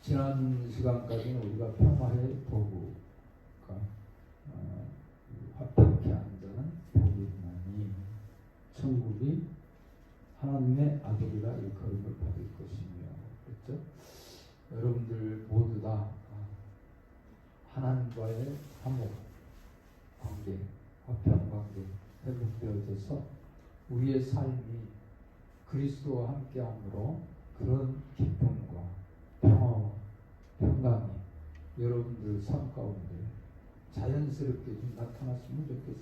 지난 시간까지는 우리가 평화의 도구가 화평케 앉는 복이나니 천국이 하나님의 아들이라 일컬음을 받을 것이며, 그렇죠? 여러분들 모두 다 하나님과의 화목 관계, 화평 관계 회복되어져서 우리의 삶이 그리스도와 함께함으로 그런 기쁨과 평화와 평강이 여러분들 삶 가운데 자연스럽게 좀 나타났으면 좋겠어요.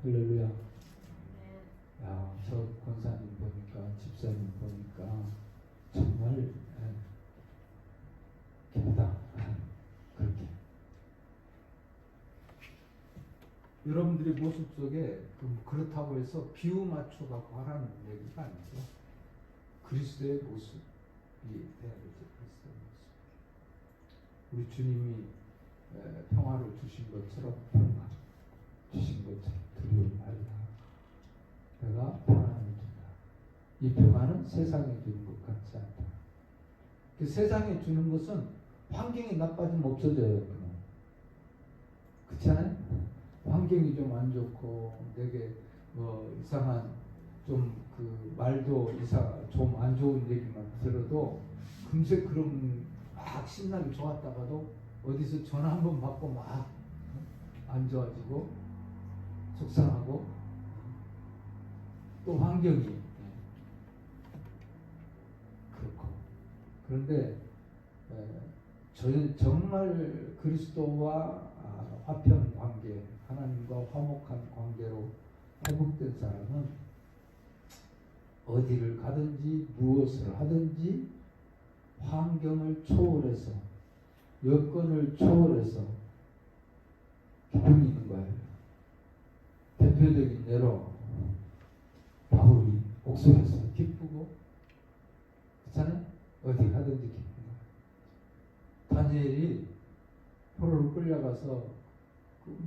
할렐루야. 야, 저 권사님 보니까, 집사님 보니까 정말 기쁘다. 그렇게 여러분들의 모습 속에 그렇다고 해서 비유 맞춰갖고 하라는 얘기가 아니죠. 그리스도의 모습이 돼야 되죠. 그리스도의 모습. 우리 주님이 평화를 주신 것처럼 평화 주신 것처럼 두려움 말라. 내가 평안을 준다. 이 평안은 세상에 주는 것 같지 않다. 그 세상에 주는 것은 환경이 나빠지면 없어져요. 그렇지 않아요? 환경이 좀 안 좋고 내게 이상한 좀 그 말도 좀 안 좋은 얘기만 들어도 금세 그럼 막 신나게 좋았다가도 어디서 전화 한번 받고 막 안 좋아지고 속상하고 또 환경이 그렇고. 그런데 저는 정말 그리스도와 화평 관계, 하나님과 화목한 관계로 회복된 사람은 어디를 가든지 무엇을 하든지 환경을 초월해서, 여건을 초월해서 기쁨이 있는 거예요. 대표적인 예로 바울이 옥석에서 기쁘고, 그렇잖아요? 어디 가든지 기쁜 거예요. 다니엘이 포로로 끌려가서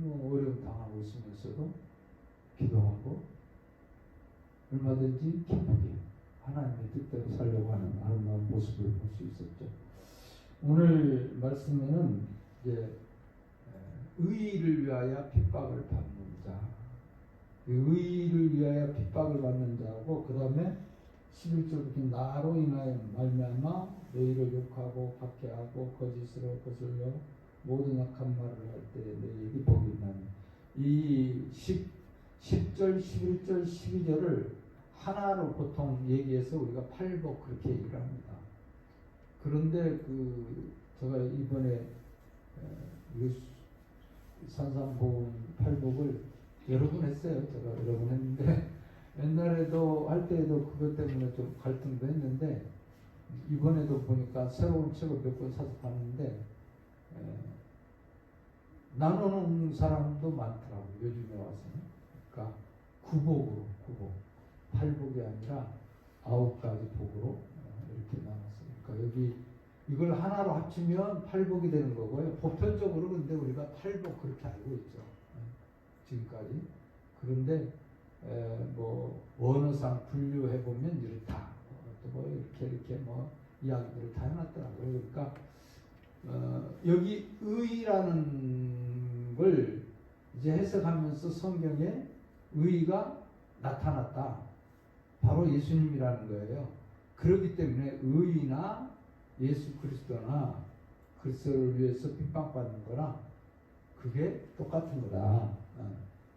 어려움 당하고 있으면서도 기도하고 얼마든지 기쁘게 하나님의 뜻대로 살려고 하는 아름다운 모습을 볼 수 있었죠. 오늘 말씀에는 이제 의의를 위하여 핍박을 받는 자, 의의를 위하여 핍박을 받는 자하고, 그 다음에 11절부터 나로 인하여 말미암아 너희를 욕하고 박해하고 거짓으로 거슬려 모든 악한 말을 할 때 너희에게 복이 있나니. 이 10절, 11절, 12절을 하나로 보통 얘기해서 우리가 팔복 그렇게 얘기를 합니다. 그런데 제가 이번에 산상보험 팔복을 여러 번 했어요. 제가 여러 번 했는데 옛날에도 할 때에도 그것 때문에 좀 갈등도 했는데, 이번에도 보니까 새로운 책을 몇 권 사서 봤는데 나누는 사람도 많더라고요. 요즘에 와서는. 그러니까 구복, 팔복이 아니라 9가지 복으로 이렇게 나눴어요. 그러니까 여기 이걸 하나로 합치면 팔복이 되는 거고요. 보편적으로 근데 우리가 팔복 그렇게 알고 있죠. 지금까지. 그런데 원어상 분류해 보면 이렇다. 또 이렇게 이야기들을 다 해놨더라고요. 그러니까 여기 의라는 걸 이제 해석하면서 성경에 의가 나타났다. 바로 예수님이라는 거예요. 그렇기 때문에 의나 예수 그리스도나 그리스도를 위해서 핍박받는 거나 그게 똑같은 거다.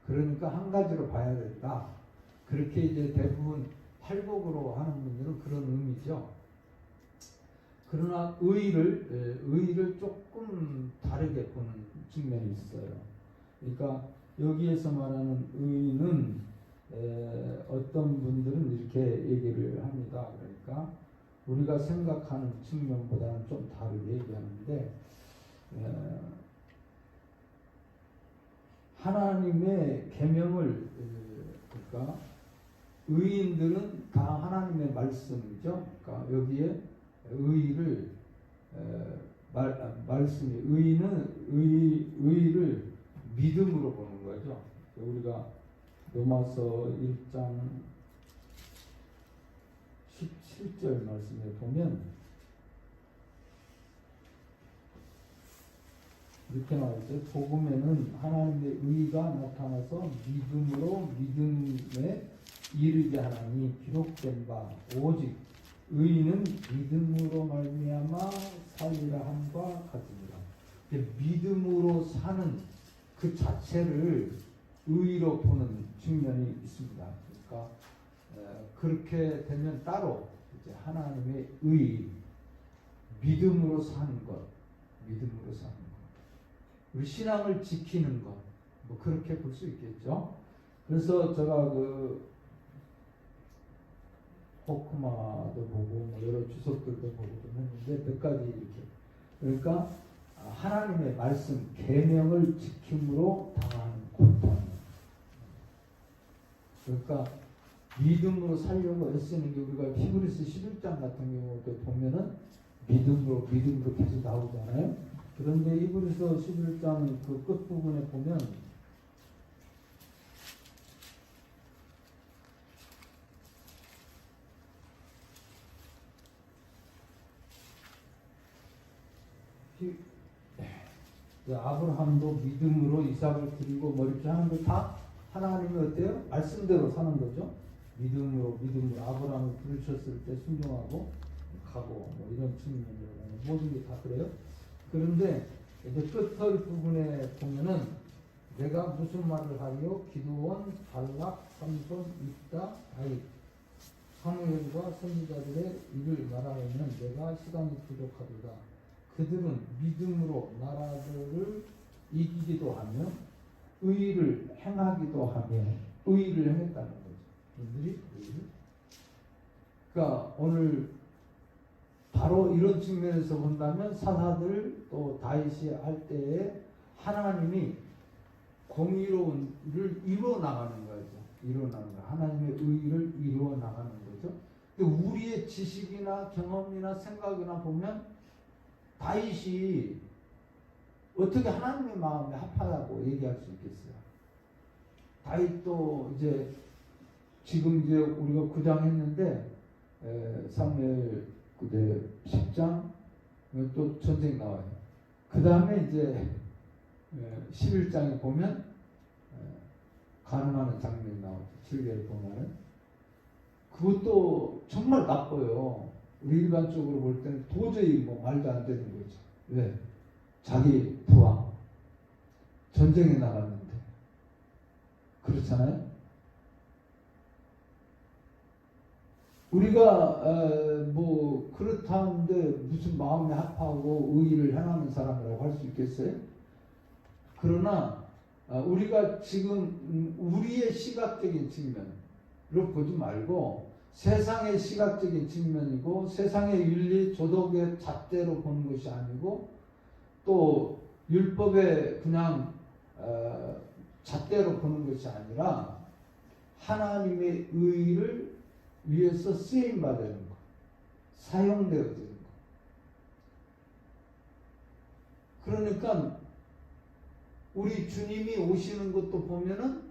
그러니까 한 가지로 봐야 된다. 그렇게 이제 대부분 팔복으로 하는 분들은 그런 의미죠. 그러나 의의를 조금 다르게 보는 측면이 있어요. 그러니까 여기에서 말하는 의의는 어떤 분들은 이렇게 얘기를 합니다. 그러니까 우리가 생각하는 측면보다는 좀 다르게 얘기하는데, 하나님의 계명을, 그러니까 의인들은 다 하나님의 말씀이죠. 그러니까 여기에 의의를 말씀이, 의의를 믿음으로 보는 거죠. 우리가 로마서 1장 17절 말씀에 보면 이렇게 나와 있어요. 복음에는 하나님의 의가 나타나서 믿음으로 믿음에 이르게 하나니 기록된 바 오직 의는 믿음으로 말미암아 살리라 함과 같으니라. 믿음으로 사는 그 자체를 의로 보는 측면이 있습니다. 그러니까 그렇게 되면 따로 이제 하나님의 의, 믿음으로 사는 것, 믿음으로 사는 것, 우리 신앙을 지키는 것, 뭐 그렇게 볼 수 있겠죠. 그래서 제가 그 호크마도 보고 뭐 여러 주석들도 보고 좀 했는데 몇 가지 이렇게, 그러니까 하나님의 말씀 계명을 지킴으로 당하는 고통, 그러니까 믿음으로 살려고 애쓰는 게, 우리가 히브리서 11장 같은 경우도 보면은 믿음으로 계속 나오잖아요. 그런데 히브리서 11장 그 끝부분에 보면 아브라함도 믿음으로 이삭을 드리고 뭐 이렇게 하는 거 다 하나님이 어때요? 말씀대로 사는 거죠. 믿음으로 아브라함을 부르셨을 때 순종하고 가고 뭐 이런 측면으로 모든 게 다 그래요. 그런데 이제 끝털 부분에 보면은 내가 무슨 말을 하리요? 기드온, 발락, 삼손, 입다, 다윗, 사무엘과 선지자들의 일을 말하려면 내가 시간이 부족하도다. 그들은 믿음으로 나라들을 이기기도 하며 의를 행하기도 하며 의를 행했다는 거죠. 그들이 의를. 그러니까 오늘 바로 이런 측면에서 본다면 사사들 또 다윗이 할 때에 하나님이 공의로운 일을 이루어 나가는 거죠. 이루어 나가는 거. 하나님의 의를 이루어 나가는 거죠. 근데 우리의 지식이나 경험이나 생각이나 보면 다윗이 어떻게 하나님의 마음에 합하다고 얘기할 수 있겠어요? 다윗도 이제 지금 이제 우리가 9장 했는데 사무엘 10장 또 전쟁 나와요. 그 다음에 이제 11장에 보면 가늠하는 장면이 나오죠. 7절에 보면은 그것도 정말 나빠요. 우리 일반적으로 볼 때는 도저히 뭐 말도 안 되는 거죠. 왜? 자기 부하 전쟁에 나갔는데 그렇잖아요. 우리가 뭐 그렇다는데 무슨 마음에 합하고 의의를 행하는 사람이라고 할 수 있겠어요? 그러나 우리가 지금 우리의 시각적인 측면으로 보지 말고 세상의 시각적인 측면이고 세상의 윤리 조덕의 잣대로 보는 것이 아니고 또 율법의 그냥 잣대로 보는 것이 아니라 하나님의 의를 위해서 쓰임받는 것, 사용되어지는 것. 그러니까 우리 주님이 오시는 것도 보면은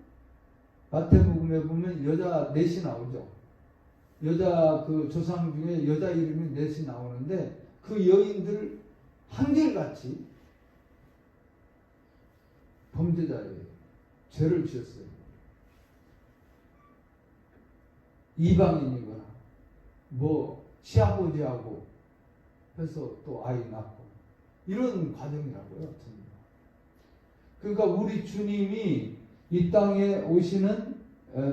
마태복음에 보면 여자 넷이 나오죠. 여자 그 조상 중에 여자 이름이 넷이 나오는데 그 여인들 한결같이 범죄자예요. 죄를 지었어요. 이방인이거나 뭐 시아버지하고 해서 또 아이 낳고 이런 과정이라고요. 그러니까 우리 주님이 이 땅에 오시는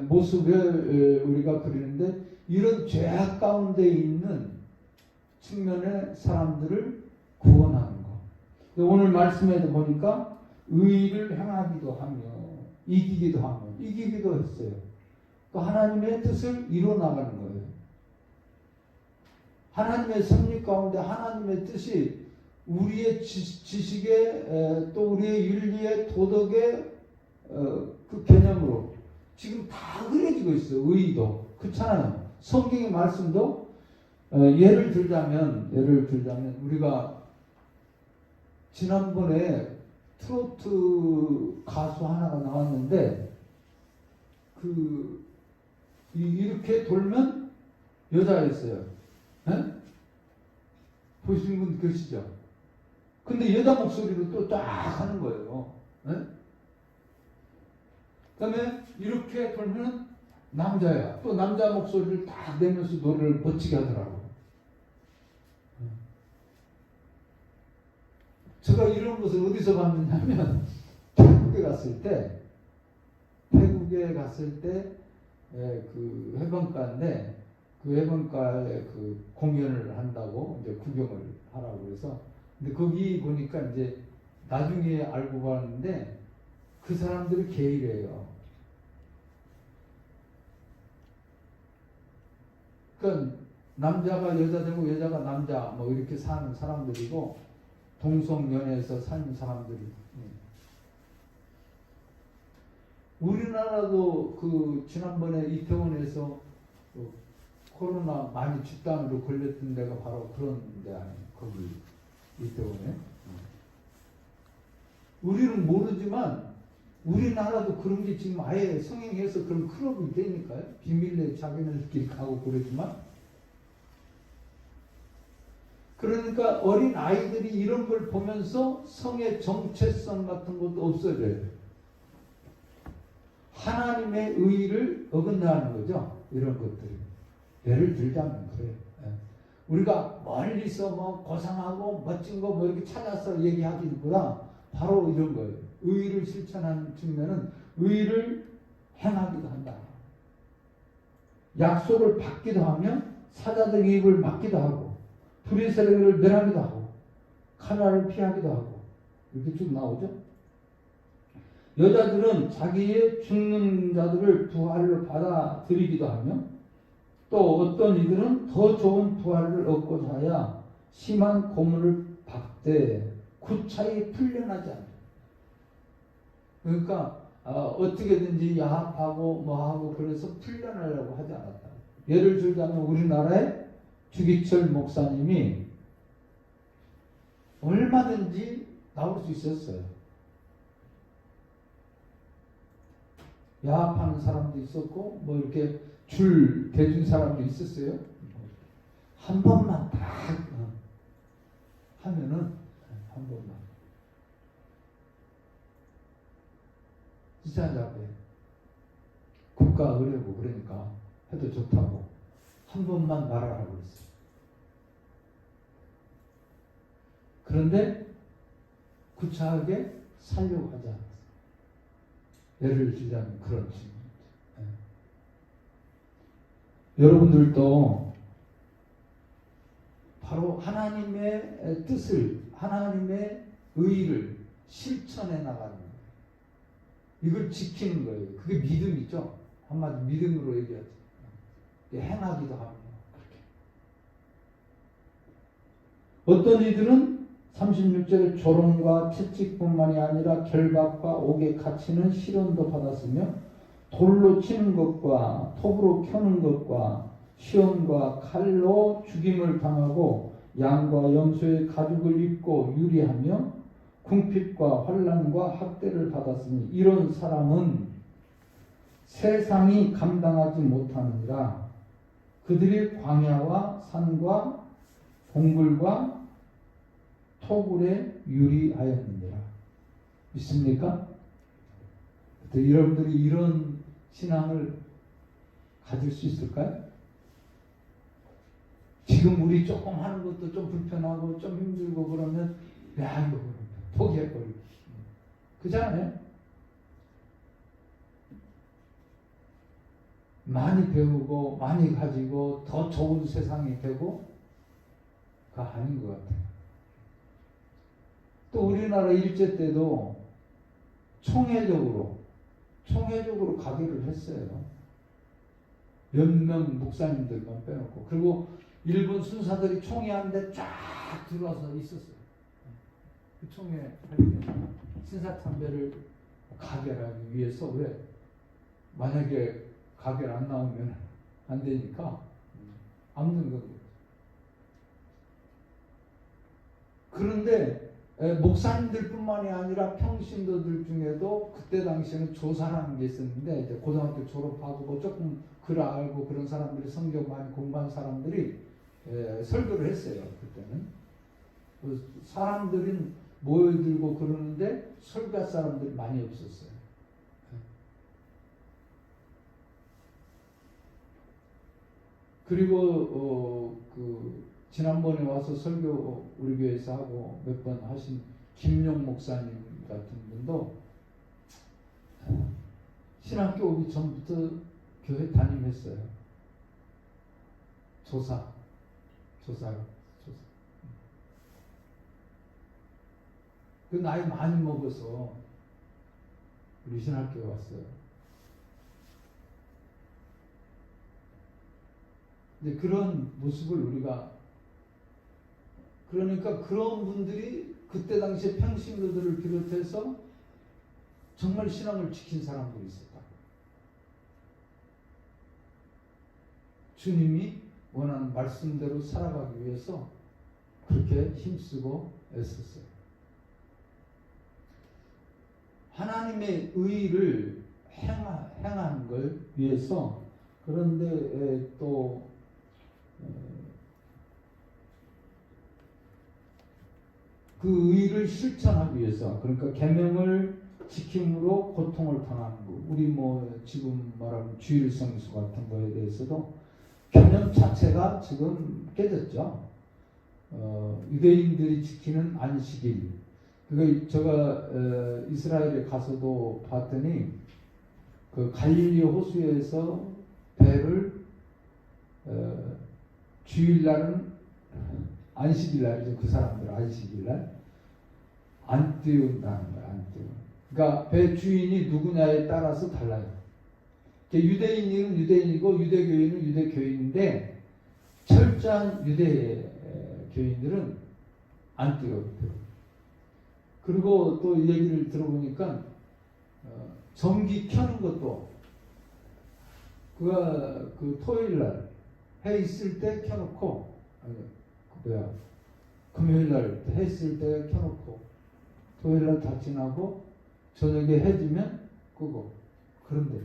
모습을 우리가 그리는데 이런 죄악 가운데 있는 측면의 사람들을 구원하는 것. 오늘 말씀에도 보니까 의를 행하기도 하며 이기기도 했어요. 또 하나님의 뜻을 이루어 나가는 거예요. 하나님의 섭리 가운데 하나님의 뜻이 우리의 지식의 또 우리의 윤리의 도덕의 그 개념으로 지금 다 그려지고 있어요. 의도 그렇잖아요. 성경의 말씀도 예를 들자면 우리가 지난번에 트로트 가수 하나가 나왔는데 이렇게 돌면 여자였어요. 네? 보신 분 계시죠? 근데 여자 목소리로 또 딱 하는 거예요. 네? 그다음에 이렇게 돌면은 남자야. 또 남자 목소리를 딱 내면서 노래를 멋지게 하더라고. 제가 이런 것을 어디서 봤느냐면 태국에 갔을 때 그 해변가인데 그 해변가에 그 공연을 한다고 이제 구경을 하라고 그래서 근데 거기 보니까 이제 나중에 알고 봤는데 그 사람들이 게이래요. 그러니까 남자가 여자 되고 여자가 남자 뭐 이렇게 사는 사람들이고 동성연애에서 사는 사람들이. 우리나라도 그 지난번에 이태원에서 그 코로나 많이 집단으로 걸렸던 데가 바로 그런 데 아니에요. 거기 이태원에. 우리는 모르지만 우리나라도 그런 게 지금 아예 성행해서 그런 클럽이 되니까요. 비밀리에 자기네들끼리 가고 그러지만 그러니까 어린 아이들이 이런 걸 보면서 성의 정체성 같은 것도 없어져요. 하나님의 의의를 어긋나는 거죠. 이런 것들이. 예를 들자면 그래요. 우리가 멀리서 뭐 고상하고 멋진 거 뭐 이렇게 찾아서 얘기하기보다 바로 이런 거예요. 의의를 실천하는 측면은 의의를 행하기도 한다. 약속을 받기도 하며 사자적 입을 막기도 하고 불의 세력을 멸하기도 하고 칼날을 피하기도 하고 이렇게 쭉 나오죠. 여자들은 자기의 죽는 자들을 부활로 받아들이기도 하며 또 어떤 이들은 더 좋은 부활을 얻고자 하여 심한 고문을 받되 구차히 풀려나지 않는다. 그러니까 어떻게든지 야합하고 뭐하고 그래서 풀려나려고 하지 않았다. 예를 들자면 우리나라의 주기철 목사님이 얼마든지 나올 수 있었어요. 야합하는 사람도 있었고 뭐 이렇게 줄 대준 사람도 있었어요. 한 번만 딱 하면은 한 번만 지자잡에 국가 의뢰고 그러니까 해도 좋다고 한 번만 말하라고 그랬어요. 그런데 구차하게 살려고 하지 않았어요. 예를 들자면 그런 식입니다. 여러분들도 바로 하나님의 뜻을, 하나님의 의의를 실천해 나가는 거예요. 이걸 지키는 거예요. 그게 믿음이죠. 한마디 믿음으로 얘기하죠. 행하기도 합니다. 어떤 이들은 36절에 조롱과 채찍뿐만이 아니라 결박과 옥에 갇히는 시련도 받았으며 돌로 치는 것과 톱으로 켜는 것과 시험과 칼로 죽임을 당하고 양과 염소의 가죽을 입고 유리하며 궁핍과 환난과 학대를 받았으니 이런 사람은 세상이 감당하지 못하느니라. 그들이 광야와 산과 동굴과 토굴에 유리하였느니라. 믿습니까? 여러분들이 이런 신앙을 가질 수 있을까요? 지금 우리 조금 하는 것도 좀 불편하고 좀 힘들고 그러면 야 이거 포기해버리고 그잖아요. 많이 배우고 많이 가지고 더 좋은 세상이 되고 가 아닌 것 같아요. 또 우리나라 일제 때도 총회적으로 가기를 했어요. 몇 명 목사님들만 빼놓고. 그리고 일본 순사들이 총회하는데 쫙 들어와서 있었어요. 그 총회 할 때 신사참배를 가결하기 위해서. 왜? 만약에 가결 안 나오면 안 되니까 앉는 거고. 그런데 목사님들 뿐만이 아니라 평신도들 중에도 그때 당시에는 조사라는 게 있었는데 이제 고등학교 졸업하고 뭐 조금 글 알고 그런 사람들이 성경 많이 공부한 사람들이 설교를 했어요. 그때는. 사람들은 모여들고 그러는데 설교 사람들이 많이 없었어요. 그리고 지난번에 와서 설교 우리 교회에서 하고 몇 번 하신 김용 목사님 같은 분도 신학교 오기 전부터 교회 담임했어요. 조사. 그 나이 많이 먹어서 우리 신학교에 왔어요. 이제 그런 모습을 우리가, 그러니까 그런 분들이 그때 당시에 평신도들을 비롯해서 정말 신앙을 지킨 사람들이 있었다. 주님이 원하는 말씀대로 살아가기 위해서 그렇게 힘쓰고 애썼어요. 하나님의 의를 행하는 걸 위해서. 그런데 또 그 의를 실천하기 위해서, 그러니까 계명을 지킴으로 고통을 당하는 거. 우리 지금 말하는 주일 성수 같은 거에 대해서도 개념 자체가 지금 깨졌죠. 유대인들이 지키는 안식일. 제가 이스라엘에 가서도 봤더니 그 갈릴리 호수에서 배를 주일날은 안식일날이죠. 그 사람들 안식일날 안 띄운다는 거야. 안 띄워. 그러니까 배 주인이 누구냐에 따라서 달라요. 유대인은 유대인이고 유대교인은 유대교인인데 철저한 유대교인들은 안 띄워요. 그리고 또 이 얘기를 들어보니까 전기 켜는 것도 그 토요일날 해 있을 때 켜놓고, 금요일날 해 있을 때 켜놓고 토요일날 다 지나고 저녁에 해 지면 끄고. 그런데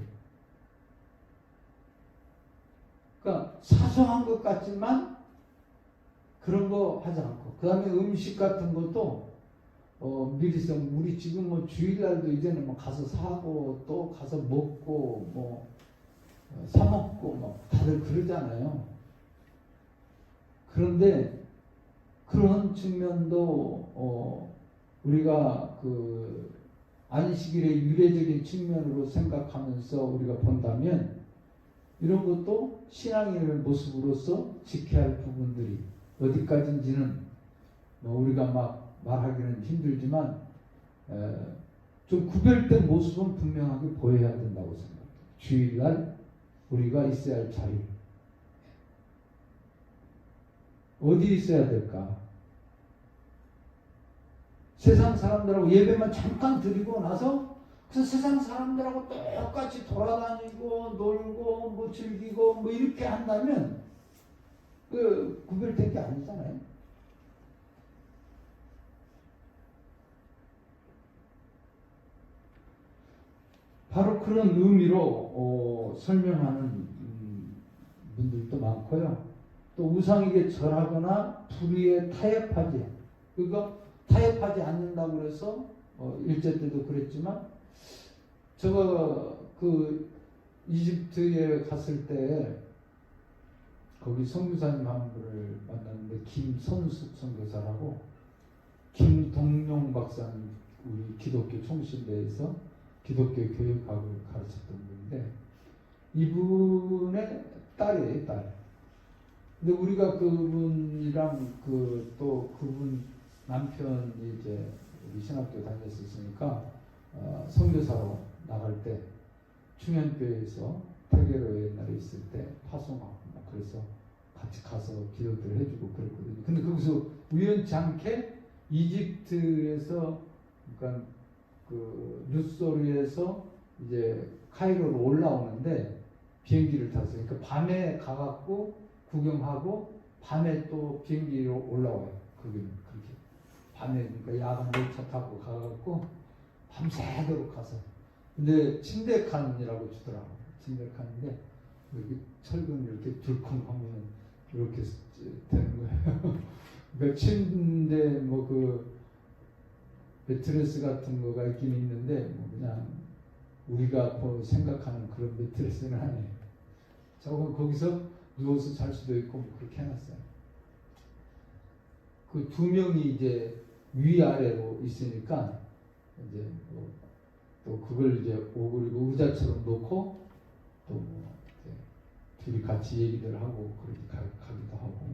그러니까 사소한 것 같지만 그런 거 하지 않고, 그 다음에 음식 같은 것도 미리서 우리 지금 주일날도 이제는 가서 사고 또 가서 먹고 사 먹고 다들 그러잖아요. 그런데 그런 측면도 우리가 그 안식일의 유례적인 측면으로 생각하면서 우리가 본다면 이런 것도 신앙의 모습으로서 지켜야 할 부분들이 어디까지인지는 우리가 막 말하기는 힘들지만 좀 구별된 모습은 분명하게 보여야 된다고 생각해요. 주일날 우리가 있어야 할 자리 어디 있어야 될까? 세상 사람들하고 예배만 잠깐 드리고 나서 그래서 세상 사람들하고 똑같이 돌아다니고 놀고 즐기고 이렇게 한다면 그 구별된 게 아니잖아요. 바로 그런 의미로 설명하는 분들도 많고요. 또 우상에게 절하거나 불의에 타협하지, 그거 타협하지 않는다고 해서 일제 때도 그랬지만, 제가 그 이집트에 갔을 때 거기 선교사님 한 분을 만났는데 김선숙 선교사라고, 김동용 박사님 우리 기독교 총신대에서 기독교 교육학을 가르쳤던 분인데 이분의 딸이에요, 딸. 근데 우리가 그분이랑 또 그분 남편이 이제 우리 신학교 다녔었으니까 선교사로 나갈 때 충현교회에서 태계로 옛날에 있을 때 파송하고 그래서 같이 가서 기도를 해주고 그랬거든요. 근데 거기서 우연치 않게 이집트에서, 그러니까 그 루소르에서 이제 카이로로 올라오는데 비행기를 탔어요. 그러니까 밤에 가갖고 구경하고 밤에 또 비행기로 올라와요. 거기는 그렇게 밤에, 그러니까 야간 열차 타고 가갖고 밤새도록 가서. 근데 침대칸이라고 주더라고. 침대칸인데 여기 철근 이렇게 둘컹하면 이렇게 되는 거예요. 그러니까 침대 뭐 그 매트리스 같은 거가 있긴 있는데 뭐 그냥 우리가 뭐 생각하는 그런 매트리스는 아니에요. 저건 거기서 누워서 잘 수도 있고 뭐 그렇게 해놨어요. 그 두 명이 이제 위아래로 있으니까 이제 또 그걸 이제 오그리고 의자처럼 놓고 또뭐 둘이 같이 얘기들 하고 그렇게 가기도 하고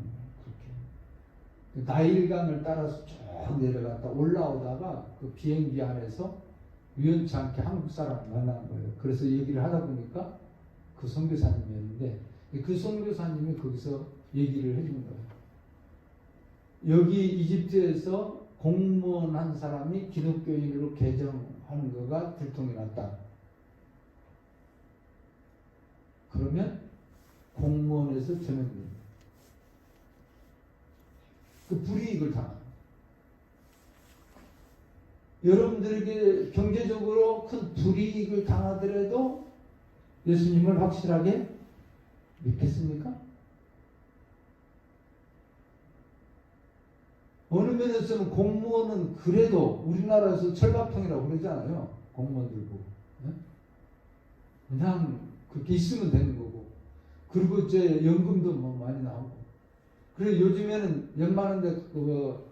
그렇게 나일강을 따라서 쭉 내려갔다 올라오다가 그 비행기 안에서 우연치 않게 한국 사람 만난 거예요. 그래서 얘기를 하다 보니까 그 선교사님이었는데 그 선교사님이 거기서 얘기를 해준 거예요. 여기 이집트에서 공무원 한 사람이 기독교인으로 개정하는 거가 들통이 났다. 그러면 공무원에서 전역됩니다. 그 불이익을 당합니다. 여러분들에게 경제적으로 큰 불이익을 당하더라도 예수님을 확실하게 믿겠습니까? 어느 면에서는 공무원은 그래도 우리나라에서 철밥통이라고 그러잖아요. 공무원들고. 그냥 그렇게 있으면 되는 거고. 그리고 이제 연금도 뭐 많이 나오고. 그래서 요즘에는 웬만한데 그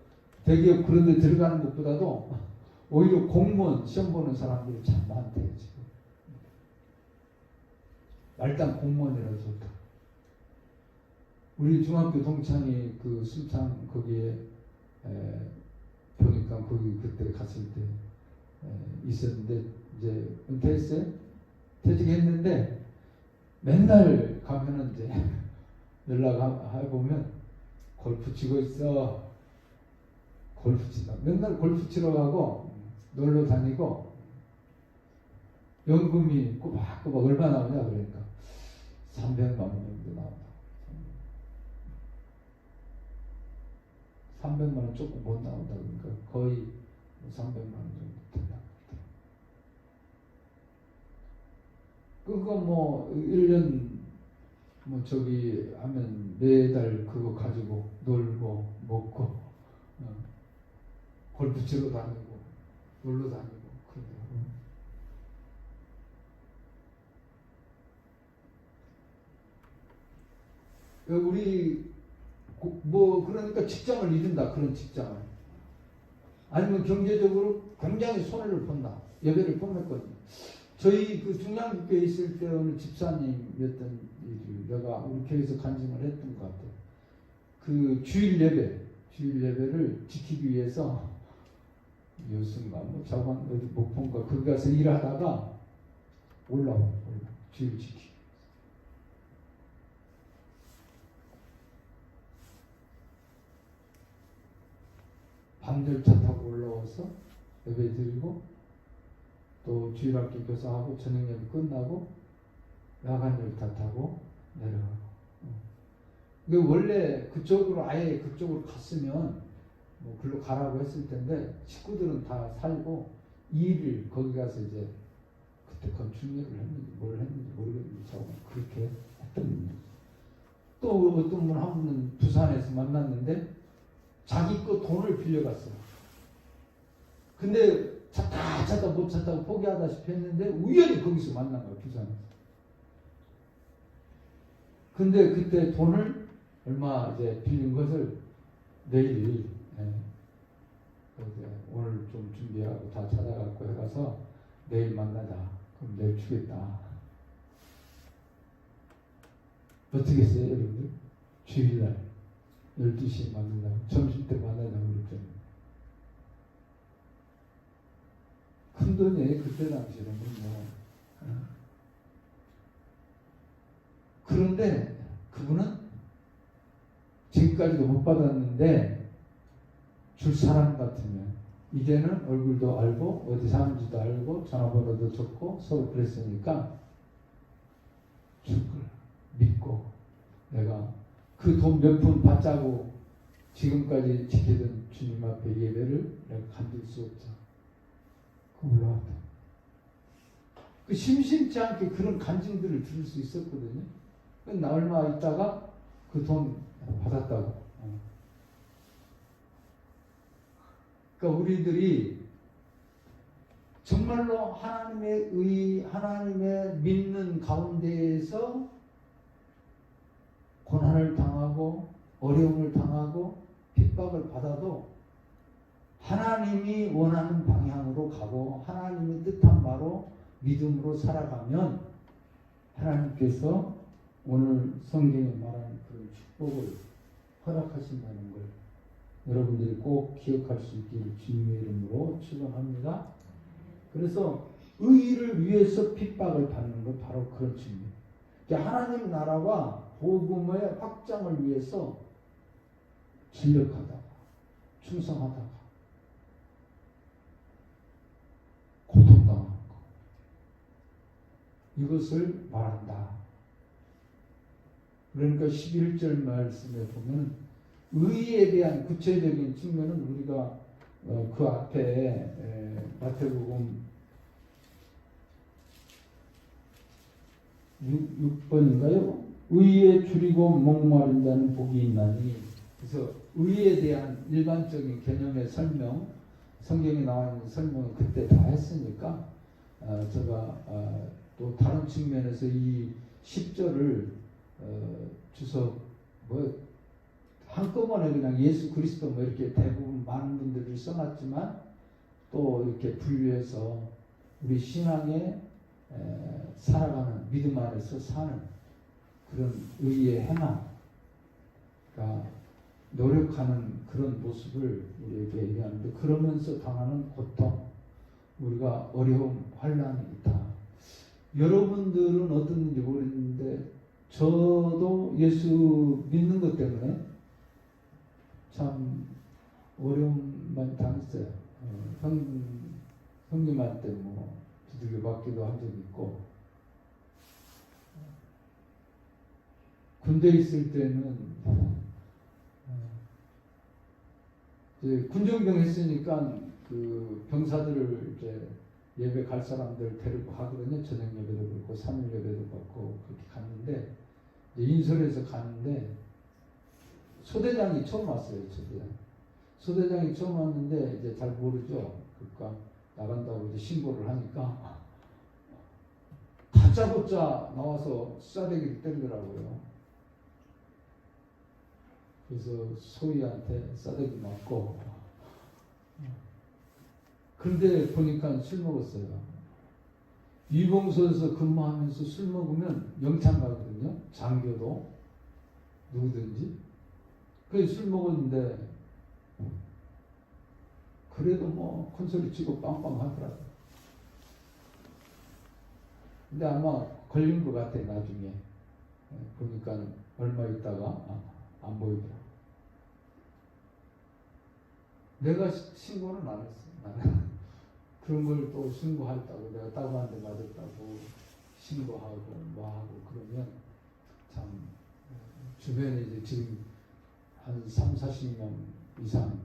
대기업 그런 데 들어가는 것보다도 오히려 공무원 시험 보는 사람들이 참 많대요, 지금. 일단 공무원이라도 좋다. 우리 중학교 동창이 그 순창 거기에 보니까 거기 그때 갔을 때 있었는데 이제 은퇴했어요. 퇴직했는데 맨날 가면은 이제 연락해보면 골프 치고 있어. 골프 친다. 맨날 골프 치러 가고 놀러 다니고 연금이 꼬박꼬박 얼마 나오냐 그러니까 300만 원 정도 나온다. 300만 원 조금 못 나온다 그러니까 거의 300만 원 정도 된다. 그거 뭐 1년 뭐 저기 하면 매달 그거 가지고 놀고 먹고 골프 치러 다니고 놀러 다니고 그러더라고요. 우리 뭐 그러니까 직장을 잃은다. 그런 직장을 아니면 경제적으로 굉장히 손해를 본다. 예배를 뽐냈거든요. 저희 그 중량교회에 있을 때 어느 집사님이었던 일이 내가 우리 교회에서 간증을 했던 것 같아요. 그 주일 예배를 지키기 위해서 여수인가 뭐 저번 어디 목포인가 거기 가서 일하다가 올라와 주일 지키기. 밤열차 타고 올라와서 예배 드리고 또 주일학교 교사하고 저녁 예배 끝나고 야간 열차 타고 내려가고. 이게 원래 그쪽으로 아예 그쪽으로 갔으면 뭐 글로 가라고 했을 텐데 식구들은 다 살고 2일 거기 가서 이제 그때 건축일을 했는지 뭘 했는지 모르겠는데 저는 그렇게 했던 겁니다. 또 어떤 분 한 분은 부산에서 만났는데 자기 거 돈을 빌려갔어요. 근데 찾다 못 찾다고 포기하다시피 했는데 우연히 거기서 만난 거예요. 부산에서. 근데 그때 돈을 얼마 이제 빌린 것을 내일 오늘 좀 준비하고 다 찾아갖고 해가서 내일 만나자. 그럼 내일 주겠다. 어떻게 했어요, 여러분들? 주일날 12시에 만나자고 점심때 만나자고 그랬죠. 큰 돈이에요. 그때 당시에는 뭐. 그런데 그분은 지금까지도 못 받았는데 줄 사람 같으면 이제는 얼굴도 알고 어디 사는지도 알고 전화번호도 적고 서로 그랬으니까 줄 걸 믿고 내가 그 돈 몇 푼 받자고 지금까지 지키던 주님 앞에 예배를 내가 간둘 수 없다. 그 올라왔다. 그 심심치 않게 그런 간증들을 들을 수 있었거든요. 나 얼마 있다가 그 돈 받았다고. 그러니까 우리들이 정말로 하나님의 하나님의 믿는 가운데에서 고난을 당하고 어려움을 당하고 핍박을 받아도 하나님이 원하는 방향으로 가고 하나님이 뜻한 바로 믿음으로 살아가면 하나님께서 오늘 성경에 말하는 그런 축복을 허락하신다는 걸 여러분들이 꼭 기억할 수 있기를 주님의 이름으로 축원합니다. 그래서 의를 위해서 핍박을 받는 건 바로 그런 측면. 하나님 나라와 복음의 확장을 위해서 진력하다가 충성하다가 고통당하는 것, 이것을 말한다. 그러니까 11절 말씀에 보면 의에 대한 구체적인 측면은 우리가 그 앞에 마태복음 6번인가요? 의에 줄이고 목마른다는 복이 있나니. 그래서 의에 대한 일반적인 개념의 설명, 성경에 나와 있는 설명을 그때 다 했으니까 제가 또 다른 측면에서 이 10절을 주석 한꺼번에 그냥 예수 그리스도 이렇게 대부분 많은 분들이 써놨지만 또 이렇게 분류해서 우리 신앙에 살아가는 믿음 안에서 사는 그런 의의 행함, 그러니까 노력하는 그런 모습을 우리에게 얘기하는데, 그러면서 당하는 고통, 우리가 어려움, 환난이 있다. 여러분들은 어떻는지 모르겠는데 저도 예수 믿는 것 때문에 참 어려움 많이 당했어요. 형님한테 두들겨 맞기도 한 적이 있고, 군대 있을 때는 이제 군정병 했으니까 그 병사들을 이제 예배 갈 사람들 데리고 가거든요. 저녁 예배도 그렇고 3일 예배도 받고 그렇게 갔는데, 인솔에서 갔는데 소대장이 처음 왔어요. 소대장이 처음 왔는데 이제 잘 모르죠. 그러니까 나간다고 이제 신고를 하니까 다짜고짜 나와서 싸대기를 때리더라고요. 그래서 소희한테 싸대기 맞고, 그런데 보니까 술 먹었어요. 위봉소에서 근무하면서 술 먹으면 영창 가거든요. 장교도 누구든지. 그래서 술 먹었는데 그래도 큰소리 치고 빵빵 하더라고요. 근데 아마 걸린 것 같아. 나중에 보니까 얼마 있다가 안 보이더라. 내가 신고는 안 했어. 나는 그런 걸 또 신고했다고, 내가 따구한테 맞았다고 신고하고 하고 그러면 참 주변에 이제 지금 한 30-40년 이상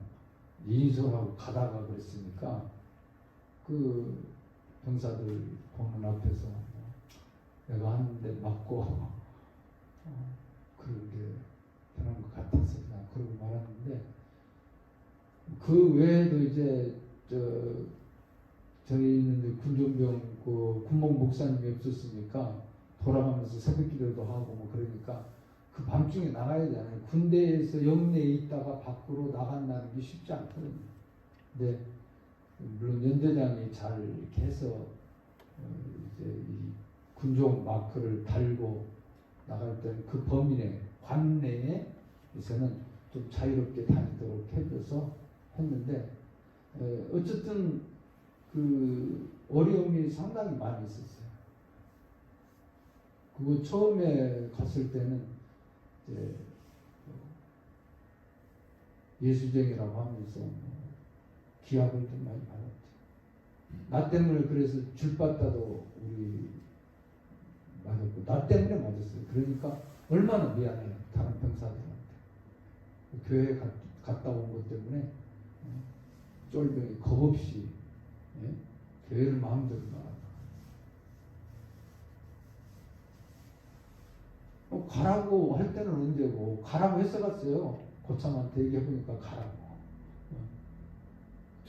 인솔하고 가다가 그랬으니까 그 병사들 보는 앞에서 내가 하는데 맞고 그렇게 변한 것 같아서 그냥 그러고 말았는데, 그 외에도 이제 저희는 이제 군종병 군목 목사님이 없었으니까 돌아가면서 새벽기도도 하고 그러니까 그 밤중에 나가야 되잖아요. 군대에서 영내에 있다가 밖으로 나간다는 게 쉽지 않거든요. 근데 물론 연대장이 잘 이렇게 해서 이제 이 군종 마크를 달고 나갈 때는 그 범위 내 관내에서는 좀 자유롭게 다니도록 해줘서 했는데, 어쨌든 그 어려움이 상당히 많이 있었어요. 그거 처음에 갔을 때는 이제 예수쟁이라고 하면서 기합을 좀 많이 받았죠. 나 때문에 그래서 줄바다도 우리 맞았고, 나 때문에 맞았어요. 그러니까 얼마나 미안해요. 다른 병사들한테. 교회 갔다 온 것 때문에 쫄병이 겁없이 교회를 마음대로 나가. 가라고 할 때는 언제고, 가라고 했어갔어요. 고참한테 얘기해보니까 가라고.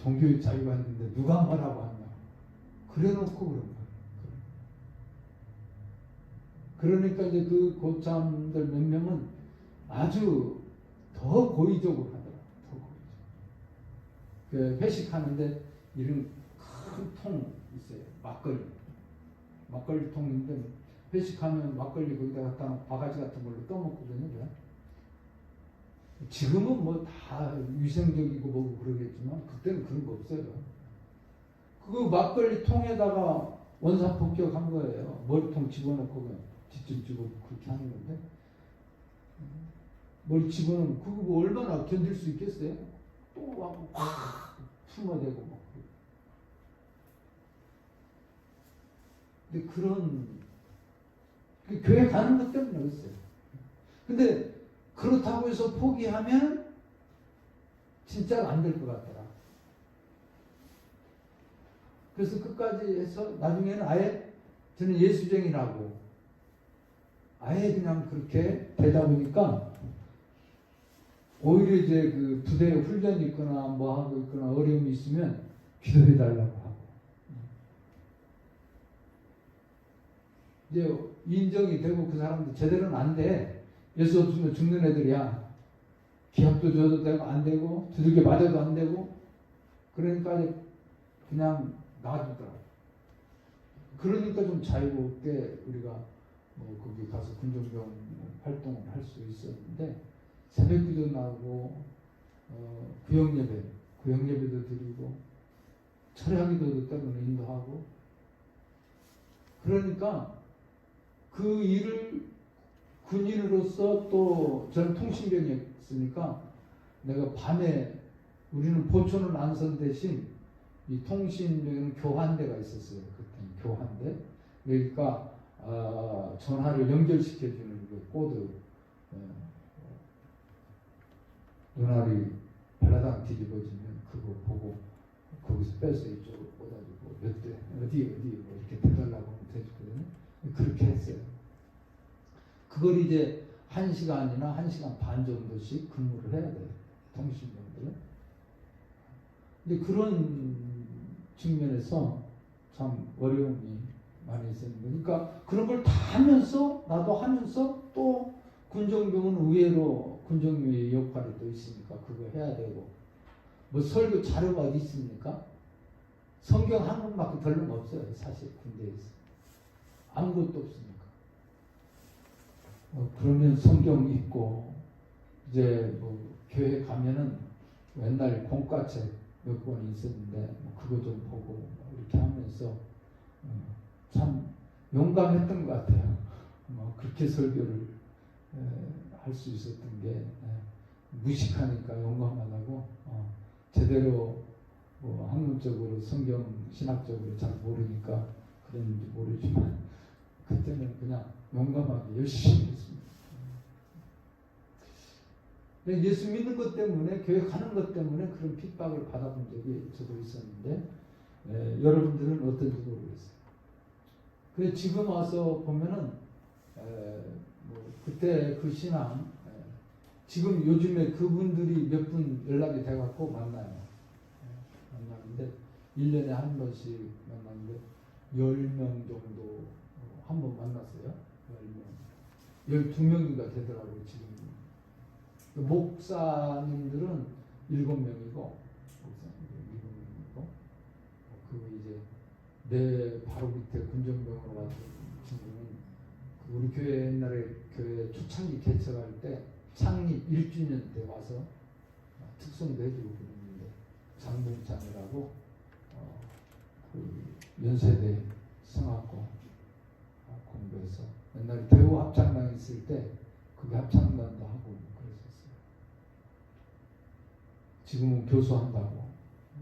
종교의 자유가 있는데 누가 뭐라고 하냐. 그래놓고 그런 거예요. 그러니까 이제 그 고참들 몇 명은 아주 더 고의적으로 하더라. 더 고의적. 그 회식하는데 이런 큰 통 있어요. 막걸리 통인데 회식하면 막걸리 거기다 갖다 놓고 바가지 같은 걸로 떠먹거든요. 그래? 지금은 뭐 다 위생적이고 뭐고 그러겠지만 그때는 그런 거 없어요. 그 막걸리 통에다가 원산 폭격한 거예요. 머리통 집어넣고 그냥 뒷줄 집어 그렇게 하는 건데 머리 집어넣으면 그거 뭐 얼마나 견딜 수 있겠어요? 또 하고 확 품어대고 뭐. 근데 그런 교회 가는 것 때문에 그랬어요. 근데 그렇다고 해서 포기하면 진짜 안 될 것 같더라. 그래서 끝까지 해서 나중에는 아예 저는 예수쟁이라고 아예 그냥 그렇게 되다 보니까 오히려 이제 그 부대에 훈련이 있거나 뭐 하고 있거나 어려움이 있으면 기도해 달라고 하고 이제 인정이 되고 그 사람도 제대로는 안 돼. 예수 없으면 죽는 애들이야. 기합도 줘도 되고 안 되고 두들겨 맞아도 안 되고 그러니까 그냥 놔두더라고. 그러니까 좀 자유롭게 우리가 뭐 거기 가서 군종병 활동을 할 수 있었는데 새벽기도 나오고 구역예배도 드리고 철야기도도 때문에 인도하고 그러니까 그 일을 군인으로서 또 저는 통신병이었으니까 내가 밤에 우리는 보초는 안선 대신 이 통신병에는 교환대가 있었어요. 그때는 교환대. 그러니까 전화를 연결시켜주는 그 코드 눈알이 발라당 뒤집어지면 그거 보고 거기서 빼서 이쪽으로 꽂아주고 몇 대 어디 뭐 이렇게 대달라고 하면 대주거든요. 그렇게 했어요. 그걸 이제 1시간이나 1시간 반 정도씩 근무를 해야 돼요. 통신병들은. 근데 그런 측면에서 참 어려움이 많이 있었는데 그러니까 그런 걸 다 하면서 나도 하면서 또 군종병은 의외로 군종병의 역할이 또 있으니까 그거 해야 되고 뭐 설교 자료가 어디 있습니까? 성경 한 권밖에 별로 없어요. 사실 군대에서 아무것도 없으니까 그러면 성경 읽고 이제 뭐 교회 가면은 옛날 공과책 몇 권 있었는데 뭐 그거 좀 보고 이렇게 하면서 참 용감했던 것 같아요. 그렇게 설교를 할 수 있었던 게 무식하니까 용감하다고 제대로 뭐 학문적으로 성경 신학적으로 잘 모르니까 그랬는지 모르지만 그때는 그냥 용감하게 열심히 했습니다. 예수 믿는 것 때문에 교회 가는 것 때문에 그런 핍박을 받아본 적이 저도 있었는데 여러분들은 어떤지 모르겠어요. 그래 지금 와서 보면은 뭐 그때 그 신앙 지금 요즘에 그분들이 몇 분 연락이 돼갖고 만나요. 만나는데 1년에 한 번씩 만나는데 10명 정도 한 번 만났어요. 10명 12명인가 되더라고요. 지금 목사님들은 7명이고 그 이제 내 바로 밑에 군정병으로 왔던 친구는 우리 교회 옛날에 교회 초창기 개척할 때 창립 1주년 때 와서 특송도 해주고 그랬는데 장봉찬이라고 그 연세대 성악고 공부해서 옛날에 대우 합창단 있을 때 그게 합창단도 하고 그랬었어요. 지금은 교수한다고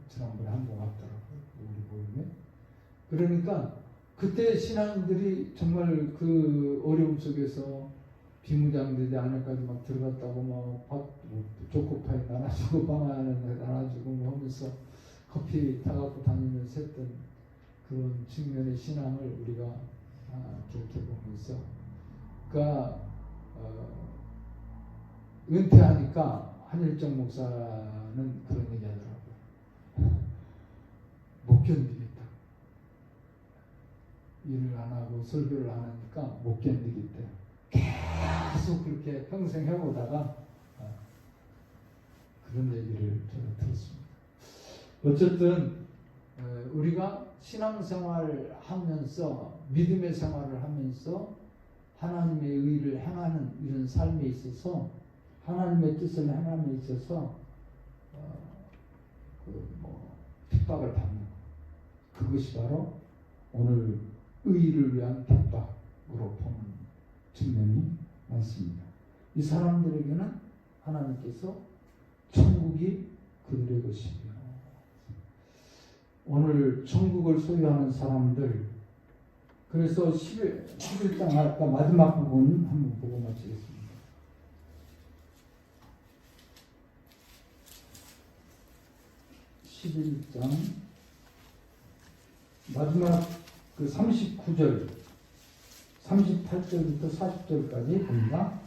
지난번에 한번 왔더라고요. 우리 모임에. 그러니까 그때 신앙들이 정말 그 어려움 속에서 비무장지대 안에까지 막 들어갔다고 뭐 초코파이 나눠주고 방안에 나눠주고 뭐 하면서 커피 타갖고 다니면서 했던 그런 측면의 신앙을 우리가 기억해보면서 그러니까 은퇴하니까 한일정 목사는 그런 얘기 하더라고요. 못 견디겠다. 일을 안 하고 설교를 안 하니까 못 견디겠대요. 계속 그렇게 평생 해오다가 그런 얘기를 제가 들었습니다. 어쨌든 우리가 신앙생활을 하면서 믿음의 생활을 하면서 하나님의 의를 행하는 이런 삶에 있어서 하나님의 뜻을 행함에 있어서 핍박을 받는 그것이 바로 오늘 의를 위한 핍박으로 보는 측면이 많습니다. 이 사람들에게는 하나님께서 천국이 그들의 것이며 오늘 천국을 소유하는 사람들 그래서 11장 아까 마지막 부분 한번 보고 마치겠습니다. 11장 마지막 그 39절 38절부터 40절까지 봅니다.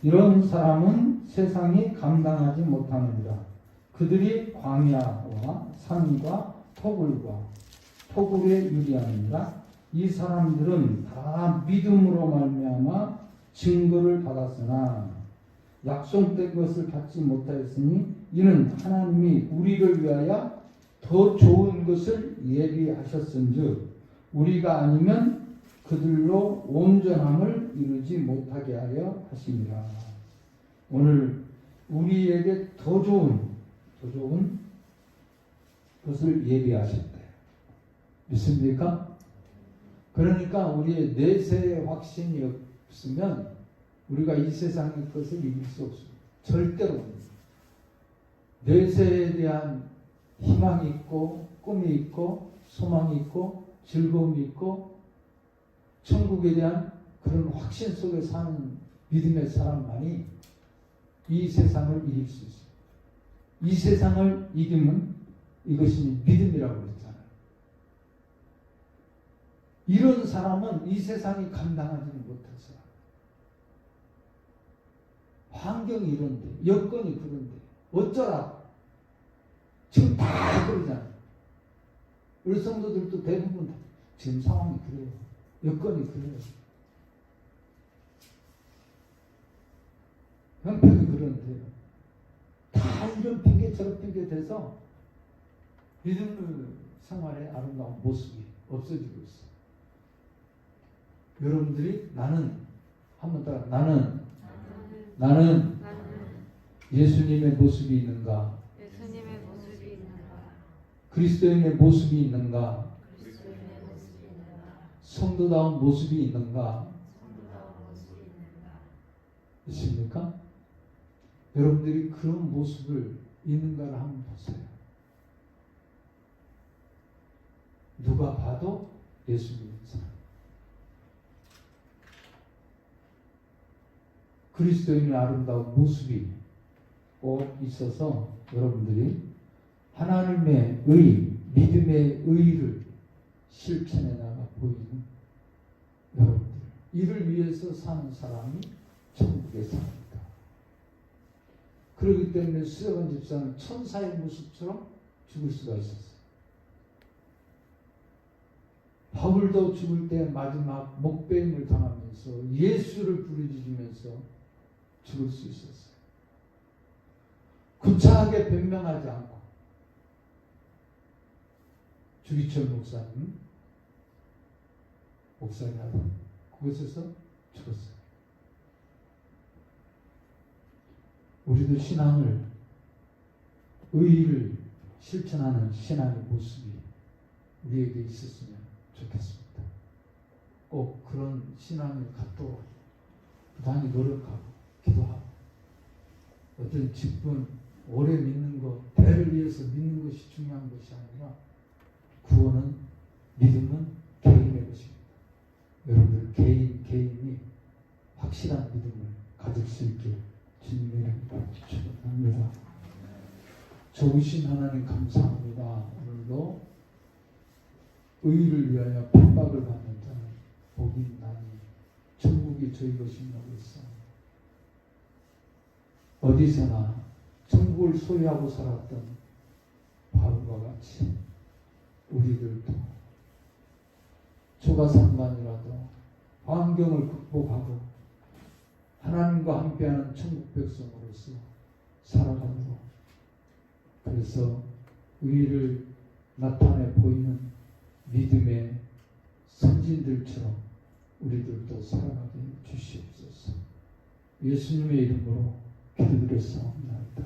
이런 사람은 세상이 감당하지 못하느니라. 그들이 광야와 산과 토굴에 유리하느니라. 이 사람들은 다 믿음으로 말미암아 증거를 받았으나 약속된 것을 받지 못하였으니 이는 하나님이 우리를 위하여 더 좋은 것을 예비하셨은즉 우리가 아니면 그들로 온전함을 이루지 못하게 하려 하심이라. 오늘 우리에게 더 좋은 것을 예비하셨다. 믿습니까? 그러니까 우리의 내세의 확신이 없으면 우리가 이 세상의 것을 이길 수 없습니다. 절대로. 내세에 대한 희망이 있고 꿈이 있고 소망이 있고 즐거움이 있고 천국에 대한 그런 확신 속에 사는 믿음의 사람만이 이 세상을 이길 수 있어요. 이 세상을 이기면 이것이 믿음이라고 그랬잖아요. 이런 사람은 이 세상이 감당하지는 못한 사람. 환경이 이런데, 여건이 그런데, 어쩌라. 지금 다 그러잖아요. 우리 성도들도 대부분 다 지금 상황이 그래요. 여건이 그래요. 형편이 그런데 다 이런 핑계 저런 핑계 대서 믿음 생활의 아름다운 모습이 없어지고 있어요. 여러분들이 한번 따라 나는 예수님의 모습이 있는가? 그리스도인의 모습이 있는가? 성도다운 모습이 있는가? 있습니까? 여러분들이 그런 모습을 있는가를 한번 보세요. 누가 봐도 예수 믿는 사람. 그리스도인의 아름다운 모습이 꼭 있어서 여러분들이 하나님의 믿음의 의를 실천해 나가 보이는 여러분들. 이를 위해서 사는 사람이 천국에 삽니다. 그렇기 때문에 수제관 집사는 천사의 모습처럼 죽을 수가 있었어요. 바울도 죽을 때 마지막 목배임을 당하면서 예수를 부르짖으면서 죽을 수 있었어요. 구차하게 변명하지 않고 주기철 목사님하고 그곳에서 죽었어요. 우리도 신앙을 의의를 실천하는 신앙의 모습이 우리에게 있었으면 좋겠습니다. 꼭 그런 신앙을 갖도록 부단히 노력하고 기도하고 어떤 직분 오래 믿는 것, 대를 위해서 믿는 것이 중요한 것이 아니라 구원은 믿음은 개인의 것입니다. 여러분들 개인이 확실한 믿음을 가질 수 있길 주님의 이름으로 축원합니다. 좋으신 하나님 감사합니다. 오늘도 의를 위하여 핍박을 받는 자는 복이 있나니 천국이 저희 것이라고 했습니다. 어디서나 천국을 소유하고 살았던 바울과 같이 우리들도 초가상간이라도 환경을 극복하고 하나님과 함께하는 천국 백성으로서 살아가도록, 그래서 의를 나타내 보이는 믿음의 선진들처럼 우리들도 살아가게 주시옵소서. 예수님의 이름으로 기도드렸사옵나이다.